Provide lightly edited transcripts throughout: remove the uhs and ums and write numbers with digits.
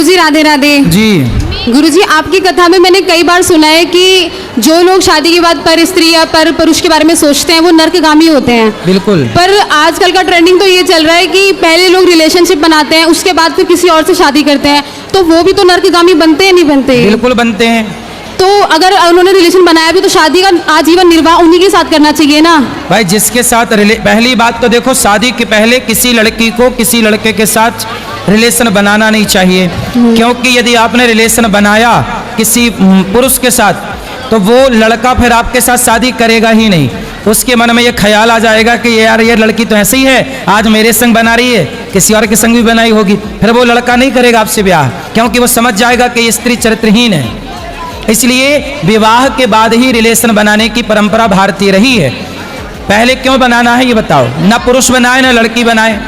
गुरुजी राधे राधे जी। गुरुजी, आपकी कथा में मैंने कई बार सुना है कि जो लोग शादी के बाद पर स्त्री या पर पुरुष के बारे में सोचते हैं वो नर्कगामी होते हैं। बिल्कुल। पर आजकल का ट्रेंडिंग तो ये चल रहा है कि पहले लोग रिलेशनशिप बनाते हैं, उसके बाद फिर किसी और से शादी करते हैं, तो वो भी तो नर्कगामी बनते हैं, नहीं बनते? बिल्कुल बनते हैं। तो अगर उन्होंने रिलेशन बनाया भी तो शादी का आजीवन निर्वाह उन्हीं के साथ करना चाहिए ना भाई। जिसके साथ पहली बात तो देखो, शादी के पहले किसी लड़की को किसी लड़के के साथ रिलेशन बनाना नहीं चाहिए, क्योंकि यदि आपने रिलेशन बनाया किसी पुरुष के साथ तो वो लड़का फिर आपके साथ शादी करेगा ही नहीं। उसके मन में ये ख्याल आ जाएगा कि यार ये लड़की तो ऐसी ही है, आज मेरे संग बना रही है, किसी और के संग भी बनाई होगी। फिर वो लड़का नहीं करेगा आपसे ब्याह, क्योंकि वो समझ जाएगा कि ये स्त्री चरित्रहीन है। इसलिए विवाह के बाद ही रिलेशन बनाने की परंपरा भारतीय रही है। पहले क्यों बनाना है ये बताओ? ना पुरुष बनाए ना लड़की बनाए।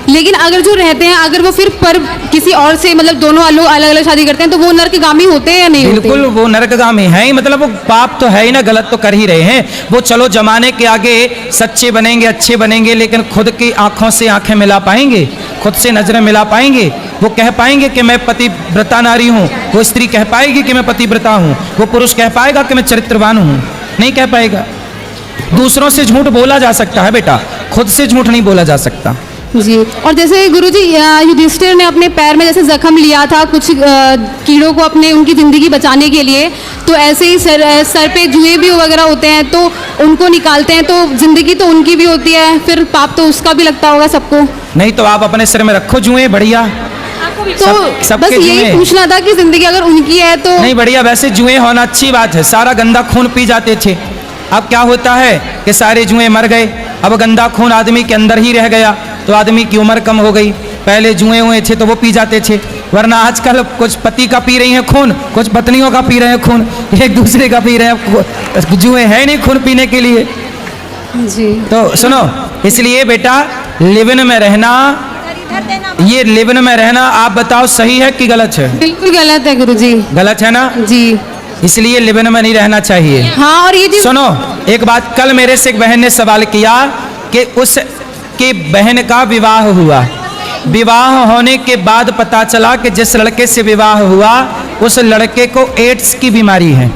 लेकिन अगर जो रहते हैं, अगर वो फिर पर किसी और से मतलब दोनों लोग अलग अलग शादी करते हैं तो वो नर्कगामी होते हैं या नहीं होते? बिल्कुल वो नरकगामी है ही, मतलब वो पाप तो है ही ना, गलत तो कर ही रहे हैं वो। चलो जमाने के आगे सच्चे बनेंगे, अच्छे बनेंगे, लेकिन खुद की आंखों से आंखें मिला पाएंगे? खुद से नजरें मिला पाएंगे? वो कह पाएंगे कि मैं पतिव्रता नारी हूँ? वो स्त्री कह पाएगी कि मैं पतिव्रता हूँ? वो पुरुष कह पाएगा कि मैं चरित्रवान हूँ? नहीं कह पाएगा। दूसरों से झूठ बोला जा सकता है बेटा, खुद से झूठ नहीं बोला जा सकता। जी। और जैसे गुरुजी युधिष्ठिर ने अपने पैर में जैसे जख्म लिया था कुछ कीड़ों को अपने उनकी ज़िंदगी बचाने के लिए, तो ऐसे ही सर पे जुए भी वगैरह होते हैं तो उनको निकालते हैं, तो ज़िंदगी तो उनकी भी होती है, फिर पाप तो उसका भी लगता होगा सबको। नहीं तो आप अपने सिर में रखो जुए, बढ़िया। तो बस यही पूछना था कि ज़िंदगी अगर उनकी है तो नहीं, बढ़िया। वैसे जुए होना अच्छी बात है, सारा गंदा खून पी जाते थे। अब क्या होता है कि सारे जुए मर गए, अब गंदा खून आदमी के अंदर ही रह गया, तो आदमी की उम्र कम हो गई। पहले जुए हुए थे तो वो पी जाते थे, वरना आजकल कुछ पति का पी रही हैं खून, कुछ पत्नियों का पी रहे हैं खून, एक दूसरे का पी रहे हैं। जुए है नहीं खून पीने के लिए। जी। तो सुनो, इसलिए बेटा लिव-इन में रहना, ये लिव-इन में रहना आप बताओ सही है कि गलत है? बिल्कुल गलत है गुरुजी। गलत है ना? जी। इसलिए लिव-इन में नहीं रहना चाहिए। हाँ, और ये सुनो एक बात, कल मेरे से एक बहन ने सवाल किया कि उसकी बहन का विवाह हुआ, विवाह होने के बाद पता चला कि जिस लड़के से विवाह हुआ उस लड़के को एड्स की बीमारी है।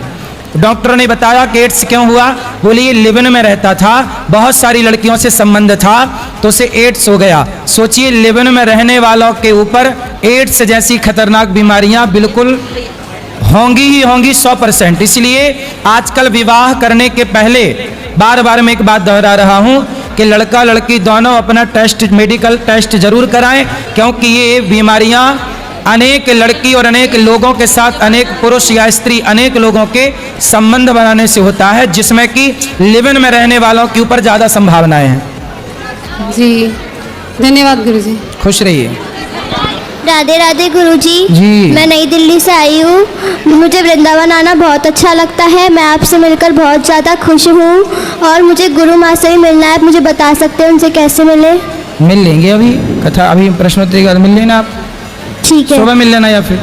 डॉक्टर ने बताया कि एड्स क्यों हुआ? बोले ये लिव-इन में रहता था, बहुत सारी लड़कियों से संबंध था तो उसे एड्स हो गया। सोचिए, लिव-इन में रहने वालों के ऊपर एड्स जैसी खतरनाक बीमारियां बिल्कुल होंगी ही होंगी 100%। इसलिए आजकल विवाह करने के पहले बार बार मैं एक बात दोहरा रहा हूं कि लड़का लड़की दोनों अपना टेस्ट, मेडिकल टेस्ट जरूर कराएं, क्योंकि ये बीमारियां अनेक लड़की और अनेक लोगों के साथ, अनेक पुरुष या स्त्री, अनेक लोगों के संबंध बनाने से होता है, जिसमें कि लिव-इन में रहने वालों के ऊपर ज़्यादा संभावनाएं हैं। जी, धन्यवाद गुरुजी। खुश रहिए। राधे राधे गुरुजी। जी। मैं नई दिल्ली से आई हूँ, मुझे वृंदावन आना बहुत अच्छा लगता है। मैं आपसे मिलकर बहुत ज़्यादा खुश हूँ और मुझे गुरु माँ से भी मिलना है। आप मुझे बता सकते हैं उनसे कैसे मिले? मिल लेंगे, अभी कथा, अभी प्रश्नोत्तरी के बाद मिल लेना आप। ठीक है, सुबह मिल लेना या फिर।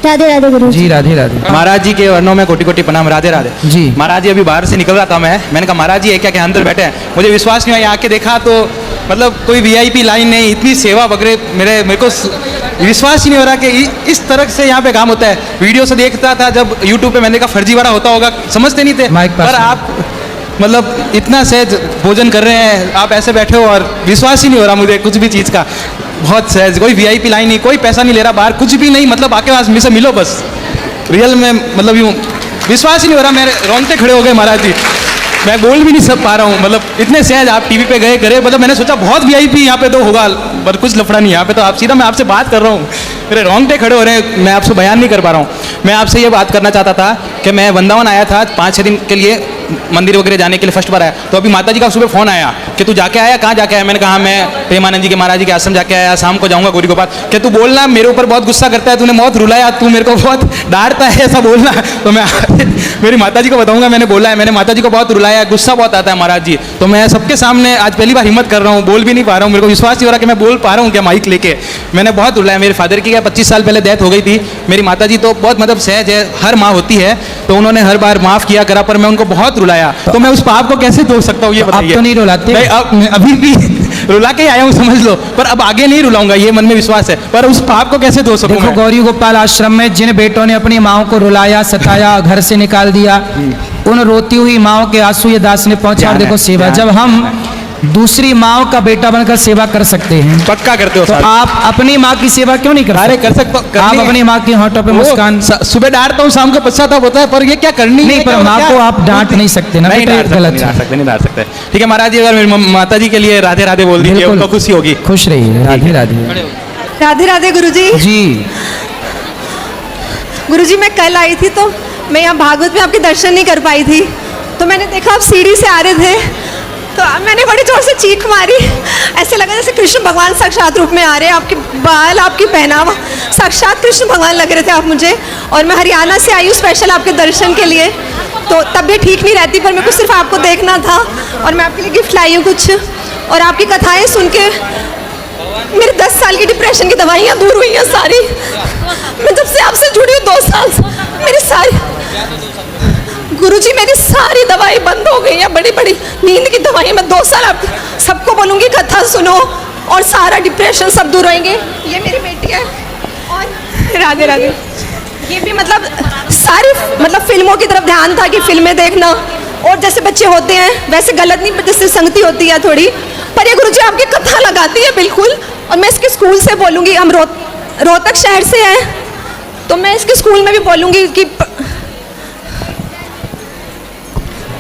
राधे राधे गुरुजी। जी राधे राधे। महाराज जी के वर्णों में कोटि कोटि प्रणाम। राधे राधे जी। महाराज जी अभी बाहर से निकल रहा था मैंने कहा महाराज जी ये क्या क्या अंदर बैठे हैं? मुझे विश्वास नहीं हुआ, आके देखा तो मतलब कोई वीआईपी लाइन नहीं, इतनी सेवा वगैरह, मेरे को विश्वास ही नहीं हो रहा कि इस तरह से यहाँ पे काम होता है। वीडियो से देखता था जब यूट्यूब पे, मैंने कहा फर्जीवाड़ा होता होगा, समझते नहीं थे। पर आप मतलब इतना सहज भोजन कर रहे हैं, आप ऐसे बैठे हो और विश्वास ही नहीं हो रहा मुझे कुछ भी चीज़ का। बहुत सहज, कोई वीआईपी लाइन नहीं, कोई पैसा नहीं ले रहा बाहर, कुछ भी नहीं, मतलब आके पास मुझसे मिलो बस। रियल में मतलब यूँ विश्वास ही नहीं हो रहा, मेरे रोंगटे खड़े हो गए महाराज जी। मैं बोल भी नहीं सब पा रहा हूँ, मतलब इतने सहज आप टीवी पे गए करे, मतलब मैंने सोचा बहुत वीआईपी यहाँ पे तो होगा, पर कुछ लफड़ा नहीं यहाँ पे। तो आप सीधा, मैं आपसे बात कर रहा हूँ, मेरे रोंगटे खड़े हो रहे हैं, मैं आपसे बयान नहीं कर पा रहा हूँ। मैं आपसे ये बात करना चाहता था कि मैं वृंदावन आया था 5-6 दिन के लिए, मंदिर वगैरह जाने के लिए फर्स्ट बार आया। तो अभी माता जी का सुबह फ़ोन आया कि तू जाके आया, कहाँ जाके आया? मैंने कहा मैं प्रेमानंद जी के, महाराज जी के आश्रम जाके आया, शाम को जाऊँगा गौरी गोपाल। क्या तू बोलना, मेरे ऊपर बहुत गुस्सा करता है, तूने बहुत रुलाया, तू मेरे को बहुत डांटता है, ऐसा बोलना। तो मैं मेरी माता जी को बताऊँगा मैंने बोला है, मैंने माता जी को बहुत रुलाया, गुस्सा बहुत आता है महाराज जी। तो मैं सबके सामने आज पहली बार हिम्मत कर रहा हूँ, बोल भी नहीं पा रहा हूँ, मेरे को विश्वास नहीं हो रहा कि मैं बोल पा रहा हूँ क्या माइक लेके। मैंने बहुत रुलाया। मेरे फादर की क्या 25 साल पहले डेथ हो गई थी। मेरी माता जी तो बहुत मतलब सहज है, हर माँ होती है, तो उन्होंने हर बार माफ़ किया करा, पर मैं उनको बहुत रुलाया। तो मैं उस पाप को कैसे धो सकता हूँ ये बताइए? आप तो नहीं रुलाते? अभी भी रुला के ही आया हूँ समझ लो, पर अब आगे नहीं रुलाऊंगा, ये मन में विश्वास है। पर उस पाप को कैसे धो सकूं देखो मैं? गौरी गोपाल आश्रम में जिन बेटों ने अपनी माओ को रुलाया, सताया, घर से निकाल दिया, उन रोती हुई माओ के आंसू ये दास ने पहुंचा। और ध्यान देखो है, सेवा, ध्यान। जब हम दूसरी माओ का बेटा बनकर सेवा कर सकते हैं, पक्का करते हो तो साहब। आप अपनी माँ की सेवा क्यों नहीं कर अरे सकते? कर सकता हूं, आप करनी है। अपनी माँ की होठों पे मुस्कान सुबह डांटता हूँ, शाम को पश्चाताप होता है, पर ये क्या करनी नहीं, है, पर क्या- माँ क्या- को आप डांट नहीं सकते ना, नहीं बेटा, डांट सकते, गलत नहीं है। डांट सकते, नहीं डांट सकते। ठीक है महाराज जी, अगर मेरी माता जी के लिए राधे राधे बोल दीजिए, बिल्कुल। उनको खुशी होगी। खुश रहिए, राधे राधे। राधे राधे गुरुजी। जी गुरुजी मैं कल आई थी तो मैं यहाँ भागवत में आपके दर्शन नहीं कर पाई थी, तो मैंने देखा आप सीढ़ी से आ रहे थे, तो मैंने बड़ी जोर से चीख मारी। ऐसे लगा जैसे कृष्ण भगवान साक्षात रूप में आ रहे हैं, आपके बाल, आपकी पहनावा, साक्षात कृष्ण भगवान लग रहे थे आप मुझे। और मैं हरियाणा से आई हूँ स्पेशल आपके दर्शन के लिए, तो तबीयत ठीक नहीं रहती, पर मेरे को सिर्फ आपको देखना था और मैं आपके लिए गिफ्ट लाई हूँ कुछ। और आपकी कथाएँ सुन के मेरे 10 साल की डिप्रेशन की दवाइयाँ दूर हुई हैं सारी। मैं जब से आपसे जुड़ी हूँ 2 साल से, मेरी सारी गुरुजी मेरी सारी दवाई बंद हो गई हैं, बड़ी बड़ी नींद की दवाई। मैं 2 साल आप सबको बोलूँगी कथा सुनो और सारा डिप्रेशन सब दूर होंगे। ये मेरी बेटी है और राधे राधे। ये भी मतलब सारी मतलब फिल्मों की तरफ ध्यान था कि फिल्में देखना, और जैसे बच्चे होते हैं वैसे गलत नहीं, जैसे संगति होती है थोड़ी, पर ये गुरुजी आपकी कथा लगाती है बिल्कुल। और मैं इसके स्कूल से बोलूँगी, हम रोहतक शहर से हैं, तो मैं इसके स्कूल में भी बोलूँगी कि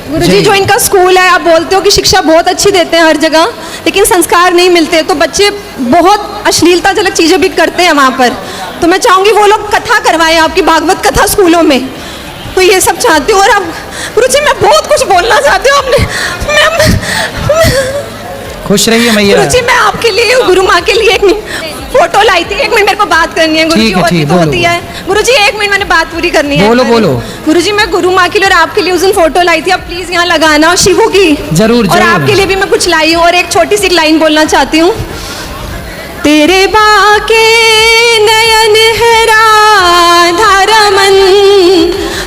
गुरुजी जो इनका स्कूल है, आप बोलते हो कि शिक्षा बहुत अच्छी देते हैं हर जगह, लेकिन संस्कार नहीं मिलते, तो बच्चे बहुत अश्लीलता जलक चीज़ें भी करते हैं वहाँ पर। तो मैं चाहूँगी वो लोग कथा करवाएं, आपकी भागवत कथा स्कूलों में, तो ये सब चाहती हूँ। और अब गुरुजी मैं बहुत कुछ बोलना चाहती हूँ, आपने खुश रहिए मैया। गुरुजी मैं आपके लिए, गुरु माँ के लिए एक फोटो लाई थी, 1 मिनट मेरे को बात करनी है गुरुजी। ठीक है, और भी ठीक, तो बोलो। होती है गुरुजी, 1 मिनट मैंने बात पूरी करनी है। बोलो, बोलो। गुरुजी मैं गुरु माँ के लिए और आपके लिए उस दिन फोटो लाई थी, आप प्लीज यहाँ लगाना, और शिवू की जरूर, और जरूर। आपके लिए भी मैं कुछ लाई हूँ, और एक छोटी सी लाइन बोलना चाहती हूँ। तेरे बाके नयन है राधा रमन,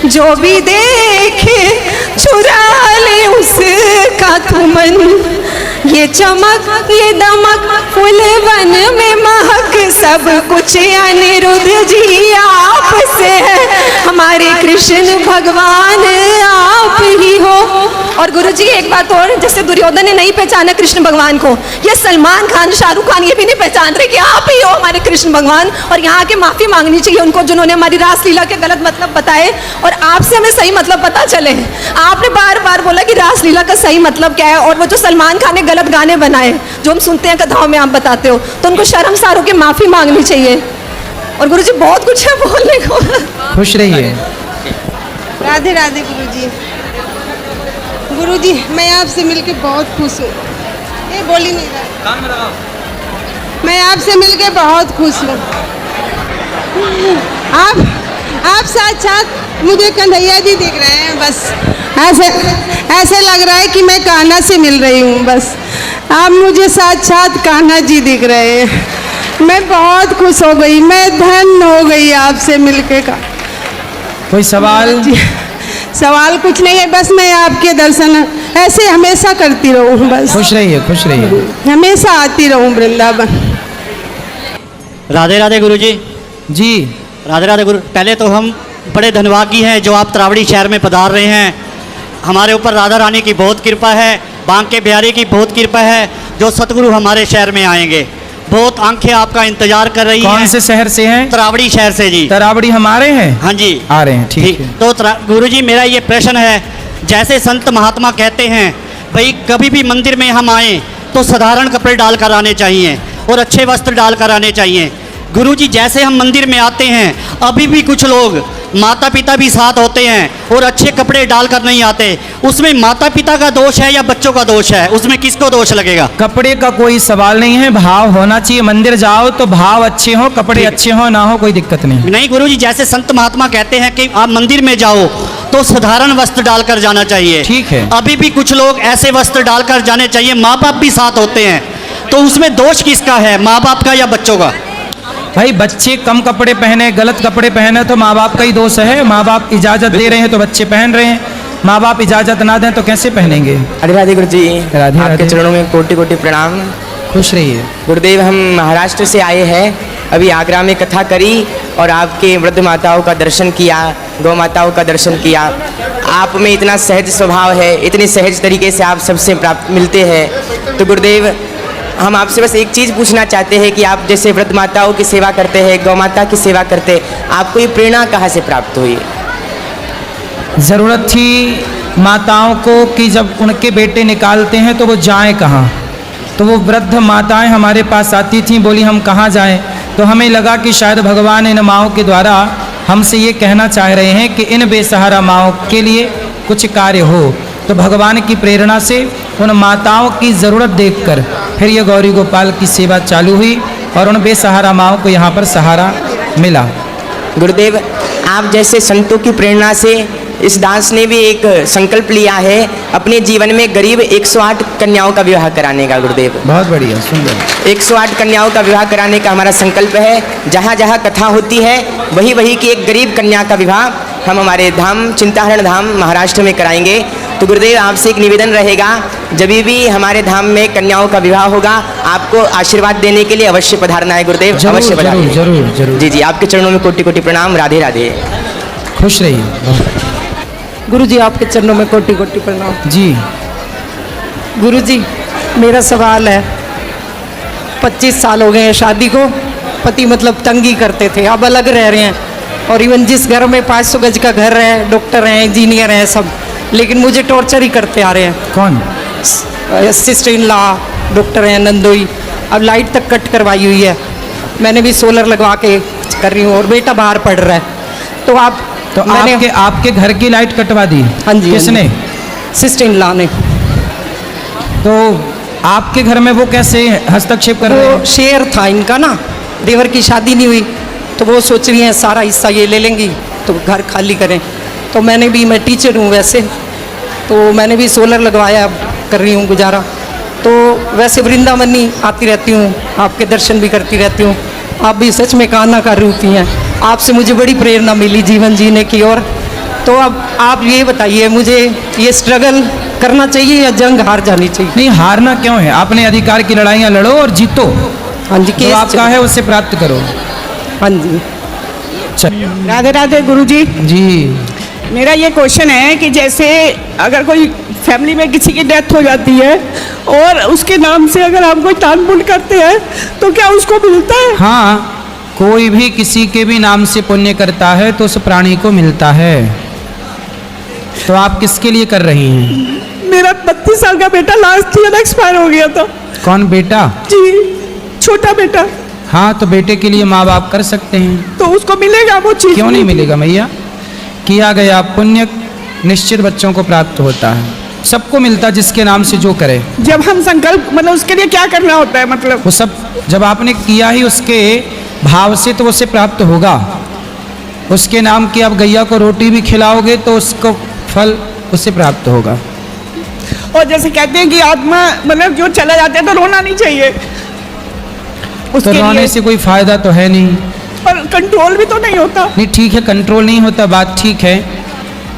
जो भी देखे चुरा ले उसका तुमन। ये चमक ये दमक फूल वन में महक, सब कुछ अनिरुद्ध जी आप से है, हमारे कृष्ण भगवान आप ही हो। और गुरुजी एक बात और, जैसे दुर्योधन ने नहीं पहचाना कृष्ण भगवान को, ये सलमान खान, शाहरुख खान ये भी नहीं पहचान रहे कि आप ही हो हमारे कृष्ण भगवान। और यहाँ के माफ़ी मांगनी चाहिए उनको जिन्होंने हमारी रासलीला के गलत मतलब बताए, और आपसे हमें सही मतलब पता चले। आपने बार बार बोला कि रासलीला का सही मतलब क्या है, और वो जो सलमान खान ने गलत गाने बनाए जो हम सुनते हैं कथाओं में, आप बताते हो, तो उनको शर्मसार होकर माफ़ी मांगनी चाहिए। और गुरुजी बहुत कुछ है बोलने को। खुश रहिए। राधे राधे गुरुजी। गुरुजी मैं आपसे मिलके बहुत खुश हूँ। ये बोल ही नहीं रहा। मैं आपसे मिलके बहुत खुश हूँ। आप साक्षात मुझे कन्हैया जी दिख रहे हैं, बस ऐसे लग रहा है कि मैं कान्हा से मिल रही हूँ। बस आप मुझे साक्षात कान्हा जी दिख रहे हैं। मैं बहुत खुश हो गई, मैं धन्य हो गई आपसे मिलके का। कोई सवाल? सवाल कुछ नहीं है, बस मैं आपके दर्शन ऐसे हमेशा करती रहूँ, बस खुश रहिए, खुश रहिए। हमेशा आती रहूँ वृंदावन। राधे राधे गुरुजी। जी राधे राधे गुरु। पहले तो हम बड़े धन्यवादी हैं जो आप तरावड़ी शहर में पधार रहे हैं। हमारे ऊपर राधा रानी की बहुत कृपा है, बांके बिहारी की बहुत कृपा है जो सतगुरु हमारे शहर में आएंगे। बहुत आंखें आपका इंतजार कर रही हैं। कौन से शहर से हैं? तरावड़ी शहर से जी। तरावड़ी हमारे हैं? हाँ जी आ रहे हैं, ठीक है। तो गुरुजी मेरा ये प्रश्न है, जैसे संत महात्मा कहते हैं भाई कभी भी मंदिर में हम आए तो साधारण कपड़े डालकर आने चाहिए और अच्छे वस्त्र डालकर आने चाहिए। गुरुजी जैसे हम मंदिर में आते हैं, अभी भी कुछ लोग माता पिता भी साथ होते हैं और अच्छे कपड़े डालकर नहीं आते, उसमें माता पिता का दोष है या बच्चों का दोष है? उसमें किसको दोष लगेगा? कपड़े का कोई सवाल नहीं है, भाव होना चाहिए। मंदिर जाओ तो भाव अच्छे हो, कपड़े अच्छे हो ना हो, कोई दिक्कत नहीं। नहीं गुरुजी, जैसे संत महात्मा कहते हैं कि आप मंदिर में जाओ तो साधारण वस्त्र डालकर जाना चाहिए। ठीक है। अभी भी कुछ लोग ऐसे वस्त्र डालकर जाने चाहिए, माँ बाप भी साथ होते हैं, तो उसमें दोष किसका है, माँ बाप का या बच्चों का? भाई बच्चे कम कपड़े पहने, गलत कपड़े पहने तो माँ बाप का ही दोष है। माँ बाप इजाजत दे रहे हैं तो बच्चे पहन रहे हैं, माँ बाप इजाजत ना दें तो कैसे पहनेंगे? राधे राधे गुरु जी, राधे आपके राधे। चरणों में कोटि कोटि प्रणाम। खुश रहिए। गुरुदेव, हम महाराष्ट्र से आए हैं, अभी आगरा में कथा करी और आपके वृद्ध माताओं का दर्शन किया, गौ माताओं का दर्शन किया। आप में इतना सहज स्वभाव है, इतने सहज तरीके से आप सबसे प्राप्त मिलते हैं। तो गुरुदेव, हम आपसे बस एक चीज़ पूछना चाहते हैं कि आप जैसे वृद्ध माताओं की सेवा करते हैं, गौ माता की सेवा करते हैं, आपको ये प्रेरणा कहाँ से प्राप्त हुई? ज़रूरत थी माताओं को कि जब उनके बेटे निकालते हैं तो वो जाएं कहाँ। तो वो वृद्ध माताएं हमारे पास आती थीं, बोली हम कहाँ जाएं। तो हमें लगा कि शायद भगवान इन माँओं के द्वारा हमसे ये कहना चाह रहे हैं कि इन बेसहारा माँओं के लिए कुछ कार्य हो। तो भगवान की प्रेरणा से उन माताओं की ज़रूरत देखकर फिर ये गौरी गोपाल की सेवा चालू हुई और उन बेसहारा माँओं को यहाँ पर सहारा मिला। गुरुदेव, आप जैसे संतों की प्रेरणा से इस दास ने भी एक संकल्प लिया है अपने जीवन में गरीब 108 कन्याओं का विवाह कराने का। गुरुदेव, बहुत बढ़िया, सुंदर। 108 कन्याओं का विवाह कराने का हमारा संकल्प है। जहाँ जहाँ कथा होती है वही वही की एक गरीब कन्या का विवाह हम हमारे धाम चिंताहरण धाम महाराष्ट्र में कराएंगे। तो गुरुदेव, आपसे एक निवेदन रहेगा, जब भी हमारे धाम में कन्याओं का विवाह होगा आपको आशीर्वाद देने के लिए अवश्य पधारना है। गुरुदेव, जरूर, अवश्य पधारिए। जरूर, जरूर, जरूर। जी जी, आपके चरणों में कोटि कोटि प्रणाम। राधे राधे। खुश रहिए। गुरुजी, आपके चरणों में कोटि कोटि प्रणाम। जी। गुरुजी, मेरा सवाल है, 25 साल हो गए हैं शादी को, पति मतलब तंगी करते थे, अब अलग रह रहे हैं और इवन जिस घर में 500 गज का घर है, डॉक्टर हैं, इंजीनियर हैं सब, लेकिन मुझे टॉर्चर ही करते आ रहे हैं। कौन? सिस्टर इन लॉ डॉक्टर हैं नंदोई। अब लाइट तक कट करवाई हुई है, मैंने भी सोलर लगवा के कर रही हूँ और बेटा बाहर पढ़ रहा है। तो आपके घर की लाइट कटवा दी? हाँ जी। किसने? सिस्टर इन लॉ ने। तो आपके घर में वो कैसे हस्तक्षेप कर रहे हैं? वो शेयर था इनका ना, देवर की शादी नहीं हुई तो वो सोच रही हैं सारा हिस्सा ये ले लेंगी तो घर खाली करें। तो मैंने भी, मैं टीचर हूँ वैसे, तो मैंने भी सोलर लगवाया, कर रही हूँ गुजारा। तो वैसे वृंदावनी आती रहती हूँ, आपके दर्शन भी करती रहती हूँ। आप भी सच में कान्हा का रूप ही हैं, आपसे मुझे बड़ी प्रेरणा मिली जीवन जीने की। और तो अब आप ये बताइए, मुझे ये स्ट्रगल करना चाहिए या जंग हार जानी चाहिए? नहीं, हारना क्यों है? आपने अधिकार की लड़ाइयाँ लड़ो और जीतो। हाँ जी, जो आपका है उससे प्राप्त करो। हाँ जी। राधे राधे गुरुजी। जी। मेरा ये क्वेश्चन है कि जैसे अगर कोई फैमिली में किसी की डेथ हो जाती है और उसके नाम से अगर हम कोई दान पुण्य करते हैं तो क्या उसको मिलता है? हाँ, कोई भी किसी के भी नाम से पुण्य करता है तो उस प्राणी को मिलता है। तो आप किसके लिए कर रही हैं? मेरा 32 साल का बेटा लास्ट ईयर एक्सपायर हो गया था। कौन बेटा? जी, छोटा बेटा। हाँ, तो बेटे के लिए माँ बाप कर सकते हैं। तो उसको मिलेगा वो चीज? क्यों नहीं मिलेगा मैया? किया गया पुण्य निश्चित बच्चों को प्राप्त होता है, सबको मिलता जिसके नाम से जो करे। जब हम संकल्प, मतलब उसके लिए क्या करना होता है? मतलब वो सब जब आपने किया ही उसके भाव से तो उसे प्राप्त होगा। उसके नाम की आप गैया को रोटी भी खिलाओगे तो उसको फल उससे प्राप्त होगा। और जैसे कहते हैं कि आत्मा मतलब जो चला जाता है तो रोना नहीं चाहिए, तो रोने से कोई फायदा तो है नहीं। और कंट्रोल भी तो नहीं होता। नहीं, ठीक है, कंट्रोल नहीं होता, बात ठीक है।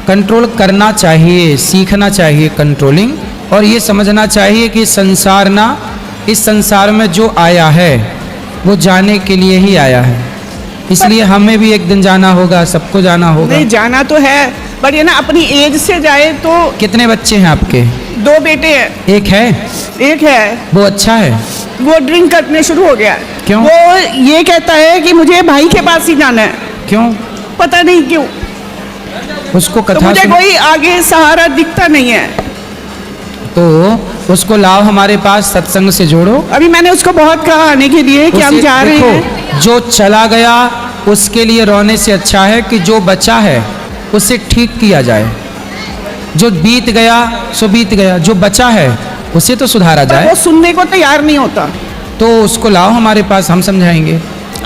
कंट्रोल करना चाहिए, सीखना चाहिए कंट्रोलिंग, और ये समझना चाहिए कि संसार ना, इस संसार में जो आया है वो जाने के लिए ही आया है, इसलिए हमें भी एक दिन जाना होगा, सबको जाना होगा। नहीं, जाना तो है, पर ये ना अपनी एज से जाए तो। कितने बच्चे हैं आपके? 2 बेटे हैं। एक है? एक है। वो अच्छा है? वो ड्रिंक करने शुरू हो गया। क्यों? वो ये कहता है कि मुझे भाई के पास ही जाना है। क्यों? पता नहीं क्यों। उसको तो कथा मुझे कोई आगे सहारा दिखता नहीं है। तो उसको लाओ हमारे पास, सत्संग से जोड़ो। अभी मैंने उसको बहुत कहा आने के लिए कि हम जा रहे हैं। जो चला गया उसके लिए रोने से अच्छा है कि जो बचा है उसे ठीक किया जाए। जो बीत गया सो बीत गया, जो बचा है उसे तो सुधारा जाए। वो सुनने को तैयार नहीं होता। तो उसको लाओ हमारे पास, हम समझाएंगे।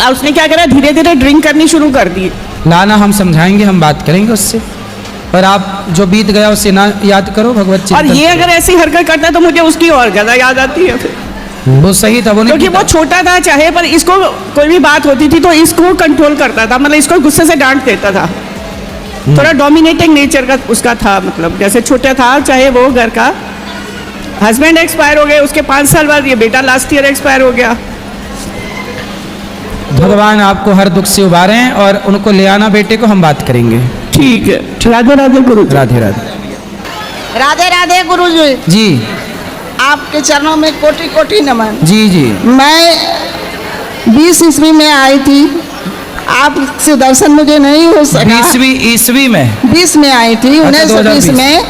और उसने क्या करा, धीरे धीरे ड्रिंक करनी शुरू कर दी। लाना, हम समझाएंगे, हम बात करेंगे उससे। पर आप जो बीत गया उसे ना याद करो, भगवत चिंतन। और ये अगर ऐसी हरकत करता है तो मुझे उसकी और ज्यादा याद आती है फिर। वो सही था, वो नहीं, क्योंकि वो छोटा था चाहे, पर इसको कोई भी बात होती थी तो इसको कंट्रोल करता था, मतलब इसको गुस्से से डांट देता था। थोड़ा डोमिनेटिंग नेचर का उसका था, मतलब जैसे छोटा था चाहे वो घर का, हस्बैंड एक्सपायर हो गए, उसके 5 साल बाद ये बेटा लास्ट ईयर एक्सपायर हो गया। भगवान आपको हर दुख से उबारें और उनको ले आना बेटे को, हम बात करेंगे। ठीक है, राधे राधे गुरु जी। राधे राधे। राधे राधे गुरु जी, जी आपके चरणों में कोटि कोटि नमन। जी जी। मैं 20 ईस्वी में आई थी, आपसे दर्शन मुझे नहीं हो सका। 20वीं ईस्वी में 20 में आई थी, 1920 में,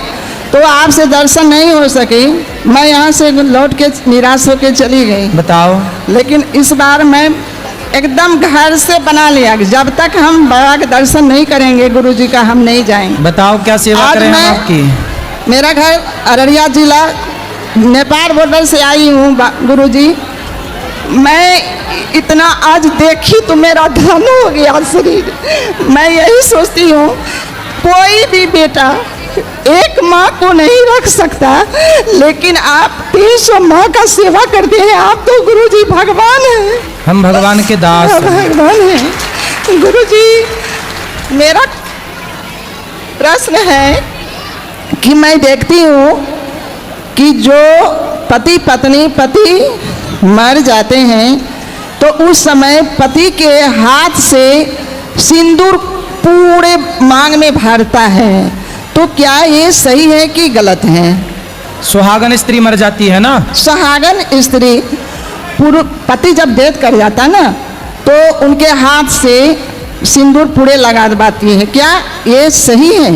तो आपसे दर्शन नहीं हो सकी। मैं यहाँ से लौट के निराश होकर चली गई। बताओ। लेकिन इस बार मैं एकदम घर से बना लिया कि जब तक हम बाबा के दर्शन नहीं करेंगे गुरुजी का, हम नहीं जाएंगे। बताओ क्या सेवा आज करें हम मैं- आपकी। मेरा घर अररिया जिला नेपाल बॉर्डर से आई हूँ गुरुजी। मैं इतना आज देखी तो मेरा धन हो गया शरीर। मैं यही सोचती हूँ, कोई भी बेटा एक माँ को नहीं रख सकता, लेकिन आप 300 माँ का सेवा करते हैं। आप तो गुरुजी भगवान हैं। हम भगवान के दास हैं। भगवान हैं गुरुजी। मेरा प्रश्न है कि मैं देखती हूँ कि जो पति मर जाते हैं तो उस समय पति के हाथ से सिंदूर पूरे मांग में भरता है, तो क्या ये सही है कि गलत है? सुहागन स्त्री मर जाती है ना, सुहागन स्त्री पति जब डेथ कर जाता ना, तो उनके हाथ से सिंदूर पूरे लगा देती है, क्या ये सही है?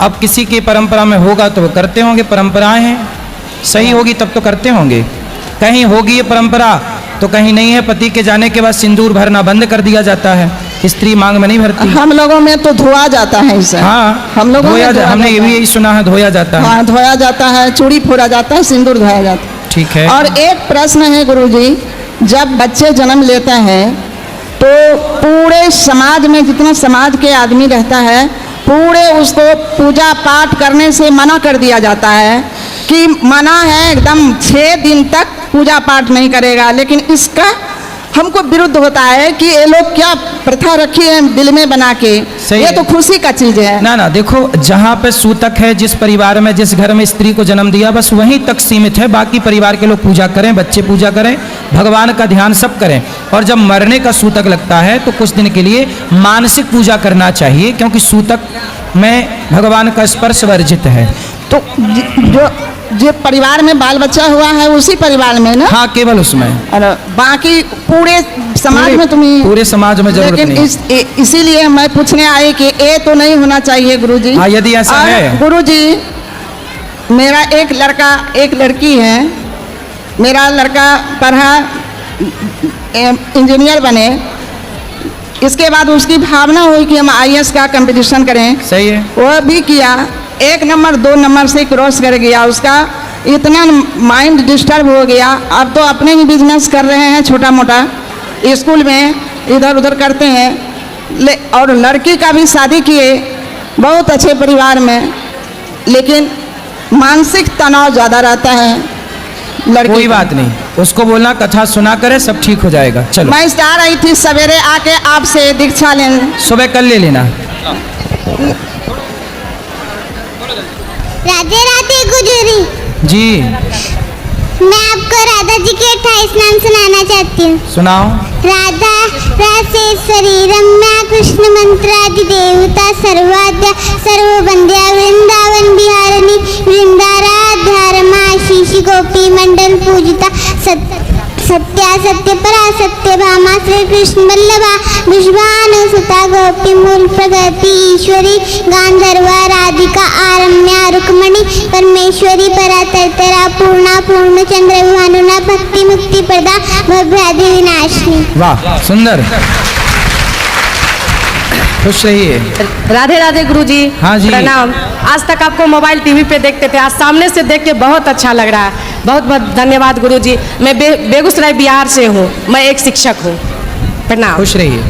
अब किसी की परंपरा में होगा तो वो करते होंगे, परंपराएं हैं, सही होगी तब तो करते होंगे। कहीं होगी ये परंपरा तो कहीं नहीं है। पति के जाने के बाद सिंदूर भरना बंद कर दिया जाता है, स्त्री मांग में नहीं भरती। हम लोगों में तो धोया जाता है इसे। हाँ, हम लोगों में हमने ये भी यही सुना है, धोया जाता है। हाँ, धोया जाता है, चूड़ी फोड़ा जाता है, सिंदूर धोया जाता है। ठीक है। और एक प्रश्न है गुरुजी, जब बच्चे जन्म लेते हैं तो पूरे समाज में जितना समाज के आदमी रहता है, पूरे उसको पूजा पाठ करने से मना कर दिया जाता है कि मना है एकदम, 6 दिन तक पूजा पाठ नहीं करेगा। लेकिन इसका हमको विरुद्ध होता है कि ये लोग क्या प्रथा रखी है दिल में बना के, ये तो खुशी का चीज है ना। ना देखो, जहाँ पे सूतक है, जिस परिवार में जिस घर में स्त्री को जन्म दिया, बस वहीं तक सीमित है। बाकी परिवार के लोग पूजा करें, बच्चे पूजा करें, भगवान का ध्यान सब करें। और जब मरने का सूतक लगता है तो कुछ दिन के लिए मानसिक पूजा करना चाहिए, क्योंकि सूतक में भगवान का स्पर्श वर्जित है। तो जो परिवार में बाल बच्चा हुआ है उसी परिवार में ना? हाँ, केवल उसमें। और बाकी पूरे समाज में तुम्हें, पूरे समाज में जरूरत लेकिन नहीं। इसीलिए मैं पूछने आई कि ये तो नहीं होना चाहिए गुरुजी। हाँ, यदि ऐसा है। गुरुजी, मेरा एक लड़का एक लड़की है। मेरा लड़का पढ़ा, इंजीनियर बने, इसके बाद उसकी भावना हुई कि हम IAS का कंपटीशन करें। सही है। वह भी किया, 1 नंबर 2 नंबर से क्रॉस कर गया। उसका इतना माइंड डिस्टर्ब हो गया। अब तो अपने ही बिजनेस कर रहे हैं, छोटा मोटा स्कूल में इधर उधर करते हैं। और लड़की का भी शादी किए, बहुत अच्छे परिवार में, लेकिन मानसिक तनाव ज़्यादा रहता है लड़की। कोई बात नहीं, उसको बोलना कथा सुना करे, सब ठीक हो जाएगा। चलो, मैं जा रही थी सवेरे आके आपसे दीक्षा लेने। सुबह कल ले लेना। राधे राधे गुरुजी। जी, मैं आपको राधा जी के 28 नाम सुनाना चाहती हूँ। सुनाओ। राधा रासे शरीरम्या कृष्ण मंत्रादि देवता सर्वाद्या सर्वबंध्या वृंदावन बिहारिणी वृंदाराध्या रमा शीशी गोपी मंडल पूजिता सत्या सत्य परा सत्य भामा श्री कृष्ण वल्लभा विश्वानुसुता गोपी मूल प्रगति ईश्वरी गांधर्वा राधिका आरम्या रुक्मणी परमेश्वरी परा तरतरा पूर्णा पूर्ण चंद्र भानुना भक्ति मुक्ति प्रदा भव्यादि विनाशिनी। वाह, सुंदर। खुश रहिए। राधे राधे गुरुजी। हाँ जी। प्रणाम। आज तक आपको मोबाइल टीवी पे देखते थे, आज सामने से देख के बहुत अच्छा लग रहा है। बहुत बहुत धन्यवाद गुरुजी। मैं बेगूसराय बिहार से हूँ, मैं एक शिक्षक हूँ। प्रणाम। खुश रहिए।